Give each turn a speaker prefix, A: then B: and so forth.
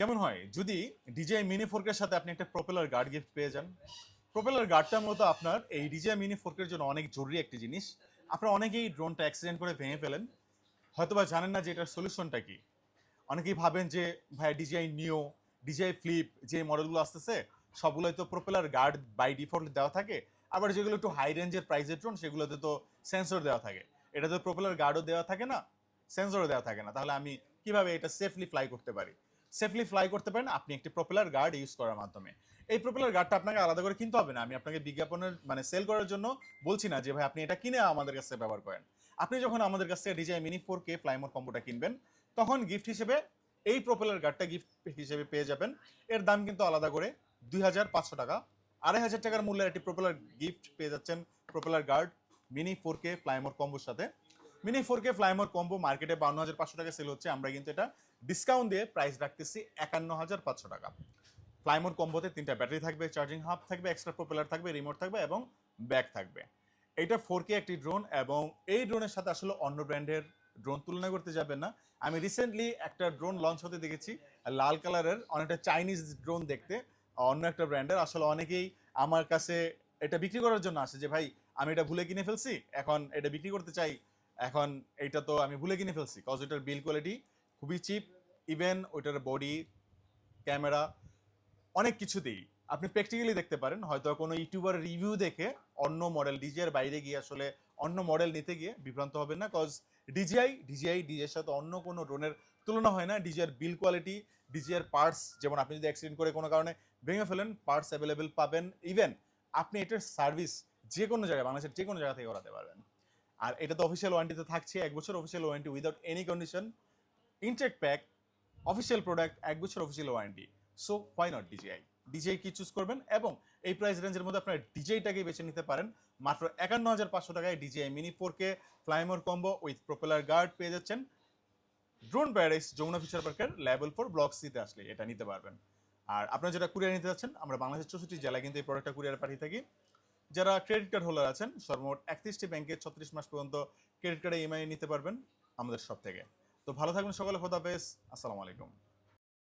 A: কেমন হয় যদি ডিজিআই মিনি ফোর্কের সাথে আপনি একটা প্রপেলার গার্ড গিফট পেয়ে যান? প্রপেলার গার্ডটা মূলত আপনার এই ডিজিআই মিনি ফোর্কের জন্য অনেক জরুরি একটি জিনিস। আপনারা অনেকেই ড্রোনটা অ্যাক্সিডেন্ট করে ভেঙে ফেলেন, হয়তোবা জানেন না যে এটার সলিউশনটা কি। অনেকেই ভাবেন যে ভাই ডিজিআই নিও, ডিজিআই ফ্লিপ যে মডেলগুলো আসতেছে সবগুলোই তো প্রপেলার গার্ড বাই ডিফল্ট দেওয়া থাকে। আবার যেগুলো একটু হাই রেঞ্জের প্রাইসের ড্রোন সেগুলোতে তো সেন্সর দেওয়া থাকে। এটা তো প্রপেলার গার্ডও দেওয়া থাকে না, সেন্সরও দেওয়া থাকে না। তাহলে আমি কিভাবে এটা সেফলি ফ্লাই করতে পারি? সেফলি ফ্লাই করতে পারেন আপনি একটি প্রপেলার গার্ড ইউজ করার মাধ্যমে। এই প্রপেলার গার্ডটা আপনাকে আলাদা করে কিনতে হবে না। আমি আপনাকে বিজ্ঞাপনের মানে সেল করার জন্য বলছি না যে ভাই আপনি এটা কিনে আমাদের কাছে ব্যবহার করেন। আপনি যখন আমাদের কাছ থেকে ডিজিআই মিনি 4K ফ্লাইমোর কম্বোটা কিনবেন তখন গিফট হিসেবে এই প্রপেলার গার্ডটা গিফট হিসেবে পেয়ে যাবেন। এর দাম কিন্তু আলাদা করে 2,500 টাকা। 2,500 টাকার মূল্যের একটি প্রপেলার গিফট পেয়ে যাচ্ছেন propeller guard mini 4K fly more কম্বোর সাথে। মিনি 4K ফ্লাইমোর কম্বো মার্কেটে 52,500 টাকা সেল হচ্ছে, আমরা কিন্তু এটা ডিসকাউন্ট দিয়ে প্রাইস রাখতেছি 51,500 টাকা। ফ্লাইমোর কম্বোতে 3টা ব্যাটারি থাকবে, চার্জিং হাব থাকবে, এক্সট্রা প্রপেলার থাকবে, রিমোট থাকবে এবং ব্যাগ থাকবে। এইটা 4K একটি ড্রোন এবং এই ড্রোনের সাথে আসলে অন্য ব্র্যান্ডের ড্রোন তুলনা করতে যাবেন না। আমি রিসেন্টলি একটা ড্রোন লঞ্চ হতে দেখেছি, লাল কালারের অনেকটা চাইনিজ ড্রোন দেখতে, অন্য একটা ব্র্যান্ডের। আসলে অনেকেই আমার কাছে এটা বিক্রি করার জন্য আসে যে ভাই আমি এটা ভুলে কিনে ফেলছি, এখন এটা বিক্রি করতে চাই, এখন এইটা তো আমি ভুলে কিনে ফেলছি। কজ ওইটার বিল কোয়ালিটি খুবই চিপ, ইভেন ওইটার বডি, ক্যামেরা, অনেক কিছুতেই আপনি প্র্যাকটিক্যালি দেখতে পারেন। হয়তো কোনো ইউটিউবার রিভিউ দেখে অন্য মডেল ডিজিআর বাইরে গিয়ে আসলে অন্য মডেল নিতে গিয়ে বিভ্রান্ত হবেন না। কজ ডিজিআর সাথে অন্য কোনো ড্রোনের তুলনা হয় না। ডিজিআর বিল কোয়ালিটি, ডিজিআর পার্টস, যেমন আপনি যদি অ্যাক্সিডেন্ট করে কোনো কারণে ভেঙে ফেলেন পার্টস অ্যাভেলেবেল পাবেন। ইভেন আপনি এটার সার্ভিস যে কোনো জায়গায়, বাংলাদেশের যে কোনো জায়গা থেকে করাতে পারবেন। আর এটা তো অফিসিয়াল ওয়ারেন্টিতে থাকছে 1 বছর official warranty without any condition, intact pack, official product, 1 বছর official warranty. So why not DJI? DJI কি চুজ করবেন? এবং এই প্রাইস রেঞ্জের মধ্যে আপনারা ডিজিআইটাকেই বেছে নিতে পারেন। মাত্র 51,500 টাকায় DJI mini 4K fly more combo with propeller guard পেয়ে যাচ্ছেন ড্রোন প্যারাডাইস যমুনা ফিচার পার্কের লেভেল 4 ব্লক সিতে আসলে এটা নিতে পারবেন। আর আপনারা যেটা কুরিয়ার নিতে যাচ্ছেন, আমরা বাংলাদেশের 64 জেলায় কিন্তু এই প্রোডাক্টটা কুরিয়ার পাঠিয়ে থাকি। যারা ক্রেডিট কার্ড হোল্ডার আছেন সর্বমোট 31টি ব্যাংকে 36 মাস পর্যন্ত ক্রেডিট কার্ডে ইএমআই নিতে পারবেন আমাদের সব থেকে। তো ভালো থাকবেন সকলে, খোদা হাফেজ, আসসালামু আলাইকুম।